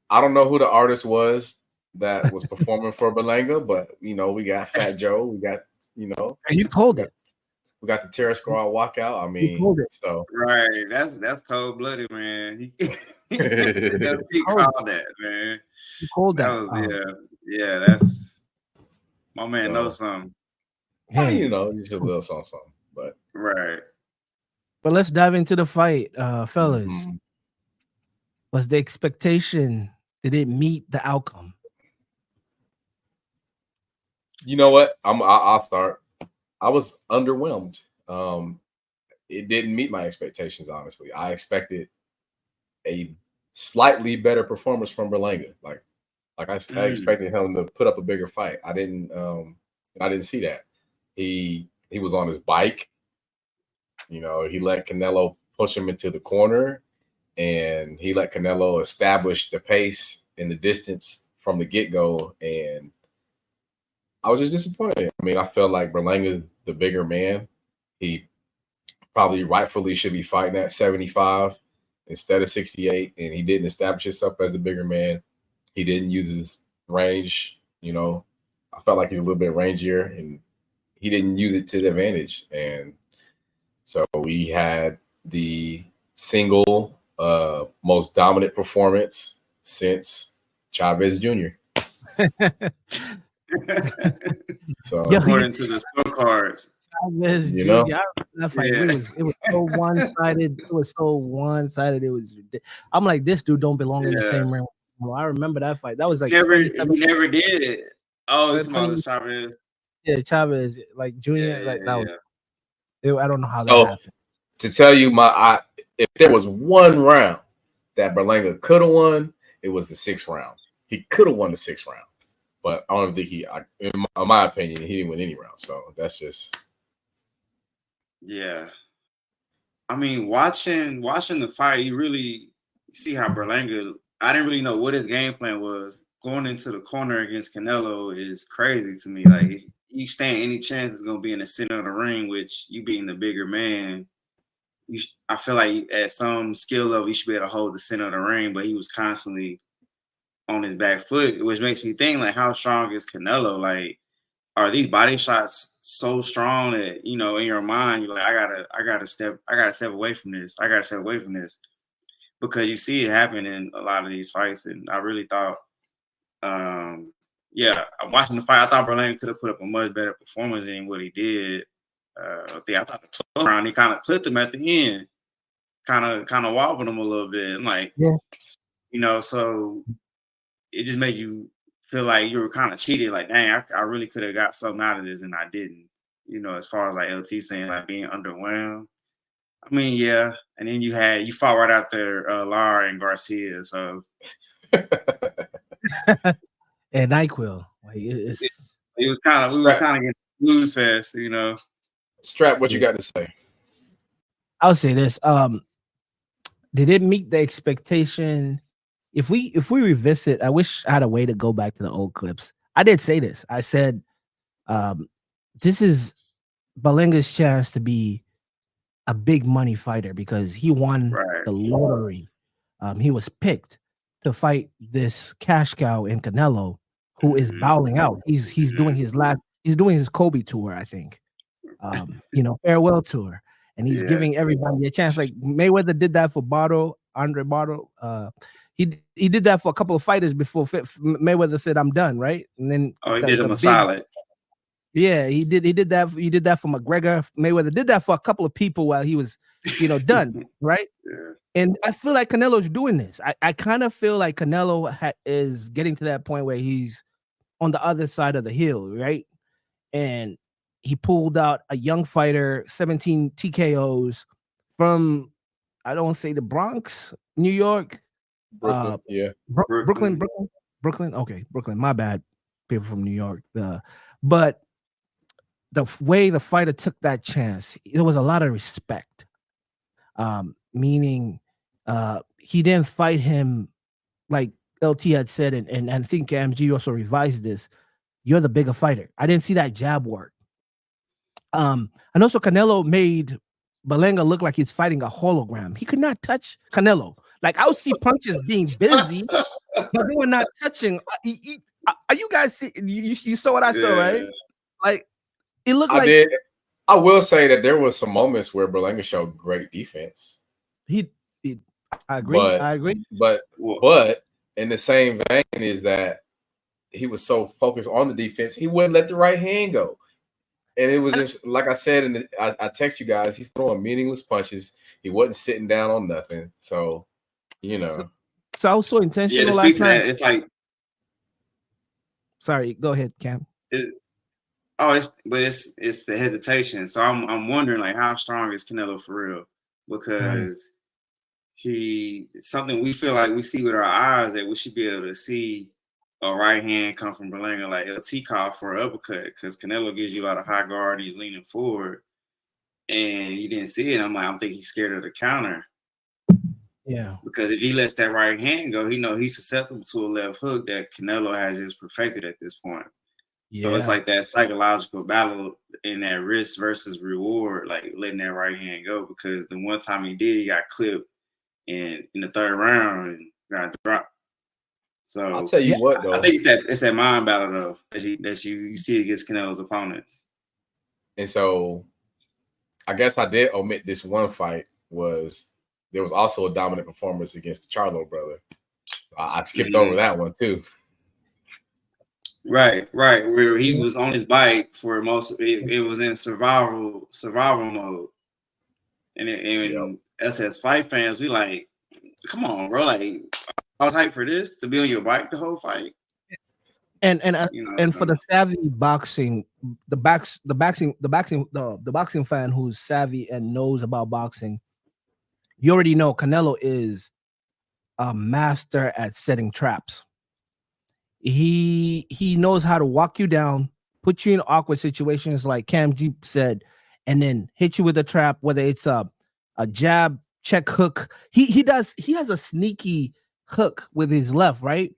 I don't know who the artist was that was performing for Berlanga, but we got Fat Joe, we got And you we called got it. we got the Terror Squad walkout. I You mean, called it. so Right. That's cold blooded, man. He Called it. called that, man. You called That that. was yeah. That's my man so knows something. Hey, you just a little something, but Right. but let's dive into the fight, fellas. mhm. Was the expectation? Did it meet the outcome? You know what? I'll start. I was underwhelmed. It didn't meet my expectations. Honestly, I expected a slightly better performance from Berlanga. I Mm. expected him to put up a bigger fight. I didn't see that. He was on his bike. He let Canelo push him into the corner, and he let Canelo establish the pace and the distance from the get go. And I was just disappointed. I mean, I felt like Berlanga's the bigger man. He probably rightfully should be fighting at 75 instead of 68, and he didn't establish himself as the bigger man. He didn't use his range. I felt like he's a little bit rangier, and he didn't use it to the advantage. And so we had the single most dominant performance since Chavez Jr. So Yo, According to the scorecards. Chavez you know, Jr. That fight, Yeah. it was so one sided. It was so one sided. I'm like, this dude don't belong in the Yeah. same ring. Well, I remember that fight. That was like He 27. never did it. Oh, it's about 20 the Chavez. yeah, Chavez like Yeah, Junior. Like yeah, that was. yeah. I don't know how that so happened. to tell you if there was one round that Berlanga could have won, it was the sixth round. He could have won the sixth round, but I don't think in my opinion, he didn't win any round. So that's just Yeah. I mean, watching the fight, you really see how Berlanga. I didn't really know what his game plan was. Going into the corner against Canelo is crazy to me. Like, if you stand any chance it's gonna be in the center of the ring, which you being the bigger man, I feel like at some skill level you should be able to hold the center of the ring. But he was constantly on his back foot, which makes me think like, how strong is Canelo? Like, are these body shots so strong that in your mind you're like, I gotta step away from this. I gotta step away from this because you see it happen in a lot of these fights, and I really thought, yeah, watching the fight, I thought Berlanga could have put up a much better performance than what he did. I thought the 12th round he kind of clipped him at the end, kind of wobbled him a little bit, and like Yeah. so it just made you feel like you were kind of cheated. Like, dang, I really could have got something out of this, and I didn't. As far as like LT saying like being underwhelmed. I mean, yeah. And then you fought right after Lara and Garcia, so And NyQuil. Like it's it was kind of we was Strap. kind of getting lose fest, Strap. What you yeah. got to say? I'll say this. Did it meet the expectation? If we revisit, I wish I had a way to go back to the old clips. I did say this. I said, this is Berlanga's chance to be a big money fighter because he won Right. the lottery. He was picked to fight this cash cow in Canelo, who is bowing out. He's doing his Kobe tour, I think. Farewell tour. And he's giving everybody a chance. Like Mayweather did that for Andre Bardo. He did that for a couple of fighters before Mayweather said, "I'm done," right? And then he did him a solid. Yeah, he did that. He did that for McGregor. Mayweather did that for a couple of people while he was, done, right? Yeah. And I feel like Canelo's doing this. I kind of feel like Canelo is getting to that point where he's on the other side of the hill, right? And he pulled out a young fighter, 17 TKOs from, I don't want to say the Bronx, New York. Brooklyn. Yeah. Brooklyn. Okay, Brooklyn. My bad. People from New York. But the way the fighter took that chance, there was a lot of respect. Meaning he didn't fight him like LT had said, and I think Kam Gee also revised this. You're the bigger fighter. I didn't see that jab work. And also Canelo made Berlanga look like he's fighting a hologram. He could not touch Canelo. Like, I would see punches being busy, they were not touching. You guys see? You saw what I saw, right? Like it looked I like did. I will say that there was some moments where Berlanga showed great defense. I agree. But I agree. But in the same vein is that he was so focused on the defense, he wouldn't let the right hand go. And it was just like I said, and I text you guys, he's throwing meaningless punches. He wasn't sitting down on nothing. So, you know. So I was so intentional last night. It's like, sorry, go ahead, Cam. It's the hesitation. So I'm wondering like how strong is Canelo for real? Because something we feel like we see with our eyes that we should be able to see a right hand come from Berlanga like LT call for an uppercut because Canelo gives you a lot of high guard and he's leaning forward and you didn't see it. I'm thinking he's scared of the counter. Yeah. Because if he lets that right hand go, he's susceptible to a left hook that Canelo has just perfected at this point. Yeah. So it's like that psychological battle in that risk versus reward, like letting that right hand go because the one time he did, he got clipped in the third round and got dropped. So I'll tell you what though. I think it's that mind battle though that you see against Canelo's opponents. And so I guess I did omit this one fight there was also a dominant performance against the Charlo brother. I skipped over that one too. Right. Where he was on his bike for most of it. It was in survival mode. And us as fight fans, we like, come on, bro. Like, I was hyped for this to be on your bike the whole fight. And for the savvy boxing, the boxing fan who's savvy and knows about boxing, you already know Canelo is a master at setting traps. He knows how to walk you down, put you in awkward situations like Kam Gee said, and then hit you with a trap, whether it's a jab, check hook. He has a sneaky hook with his left, right?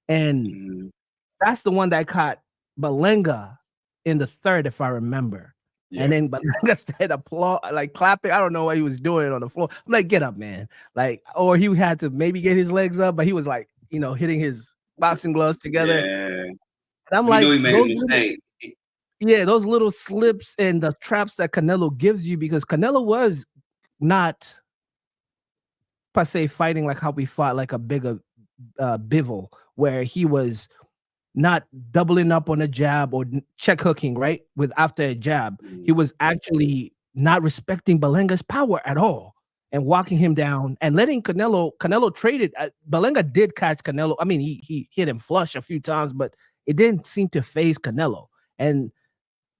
And that's the one that caught Berlanga in the third, if I remember. Yeah. And then Berlanga started like clapping. I don't know what he was doing on the floor. I'm like, get up, man. Like, or he had to maybe get his legs up, but he was like, hitting his boxing gloves together. Yeah. And I'm like, he made a mistake. Those little slips and the traps that Canelo gives you, because Canelo was not per se fighting like how we fought like a bigger Bivol, where he was not doubling up on a jab or check hooking, right? With after a jab, he was actually not respecting Berlanga's power at all and walking him down and letting Canelo traded. Berlanga did catch Canelo. I mean, he hit him flush a few times, but it didn't seem to phase Canelo. And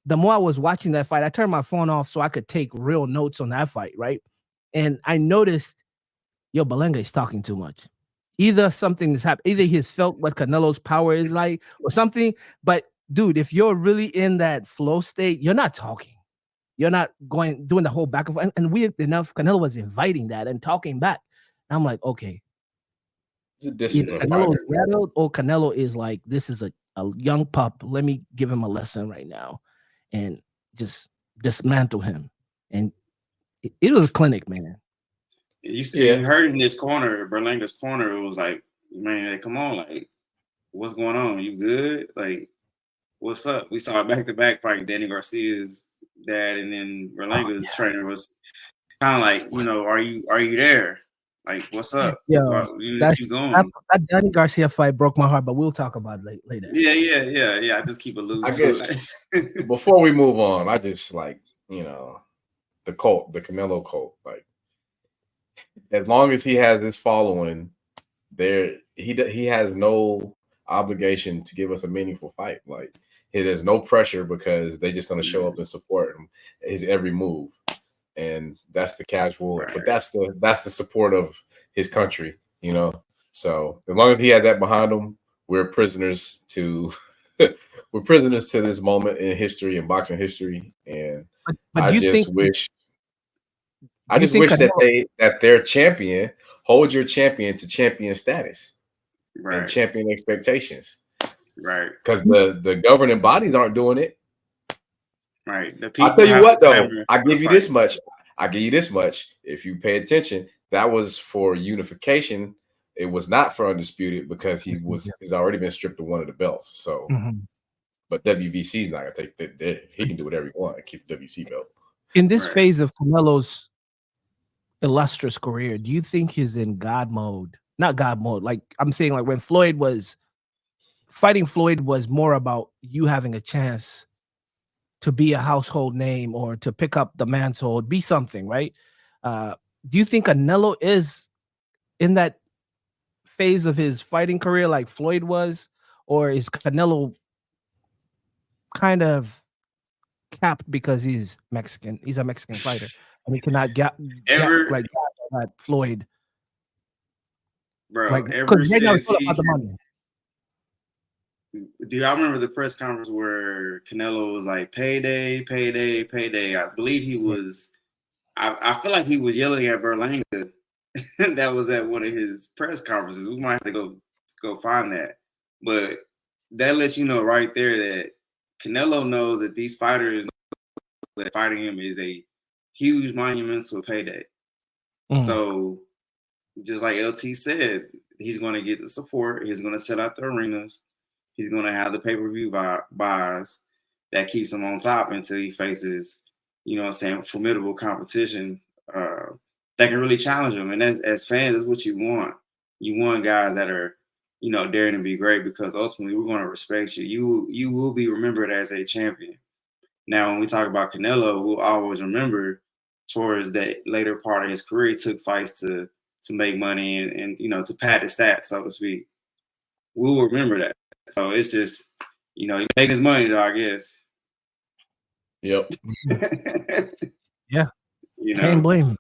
the more I was watching that fight, I turned my phone off so I could take real notes on that fight, right? And I noticed, Berlanga is talking too much. Either something is happening, either he's felt what Canelo's power is like or something. But dude, if you're really in that flow state, you're not talking. You're not doing the whole back and forth. And weird enough, Canelo was inviting that and talking back. And I'm like, okay. Either Canelo is rattled or Canelo is like, this is a young pup. Let me give him a lesson right now and just dismantle him. And it was a clinic, man. You see, you heard in this corner, Berlanga's corner, it was like, man, come on, like, what's going on? You good? Like, what's up? We saw a back-to-back fight, Danny Garcia's dad, and then Berlanga's trainer was kind of like, are you there? Like, what's up? Yeah, that Danny Garcia fight broke my heart, but we'll talk about it later. Yeah. I just keep alluding to it. Before we move on, I just like, the Canelo cult, like, as long as he has this following, he has no obligation to give us a meaningful fight. Like, there's no pressure because they're just going to show up and support him his every move, and that's the casual. But that's the support of his country, So as long as he has that behind him, we're prisoners to this moment in history and boxing history. And I just wish that their champion holds your champion to champion status and champion expectations. Right. Because the governing bodies aren't doing it. Right. I'll tell you what, though. I give you this much. If you pay attention, that was for unification It was not for undisputed because he's already been stripped of one of the belts. So, but WBC's not gonna take that. He can do whatever he wants and keep the WC belt. In this phase of Canelo's illustrious career, do you think he's in God mode? Not God mode. Like I'm saying, like when Floyd was fighting, Floyd was more about you having a chance to be a household name or to pick up the mantle, be something, right? Do you think Canelo is in that phase of his fighting career like Floyd was, or is Canelo kind of capped because he's Mexican? He's a Mexican fighter, and he cannot get like that Floyd, bro. Like, Ever right now it's since all about the money. Do y'all remember the press conference where Canelo was like, payday, payday, payday? I believe he was, I feel like he was yelling at Berlanga. That was at one of his press conferences. We might have to go find that. But that lets you know right there that Canelo knows that these fighters that fighting him is a huge monumental payday. So just like LT said, he's going to get the support. He's going to set out the arenas. He's going to have the pay-per-view buys that keeps him on top until he faces, you know what I'm saying, formidable competition that can really challenge him. And as fans, that's what you want. You want guys that are, you know, daring to be great, because ultimately we're going to respect you. You will be remembered as a champion. Now, when we talk about Canelo, we'll always remember towards that later part of his career, he took fights to make money and you know, to pad the stats, so to speak. We'll remember that. So it's just, you know, he making his money though, I guess. Yep. Yeah. You know? Can't blame him.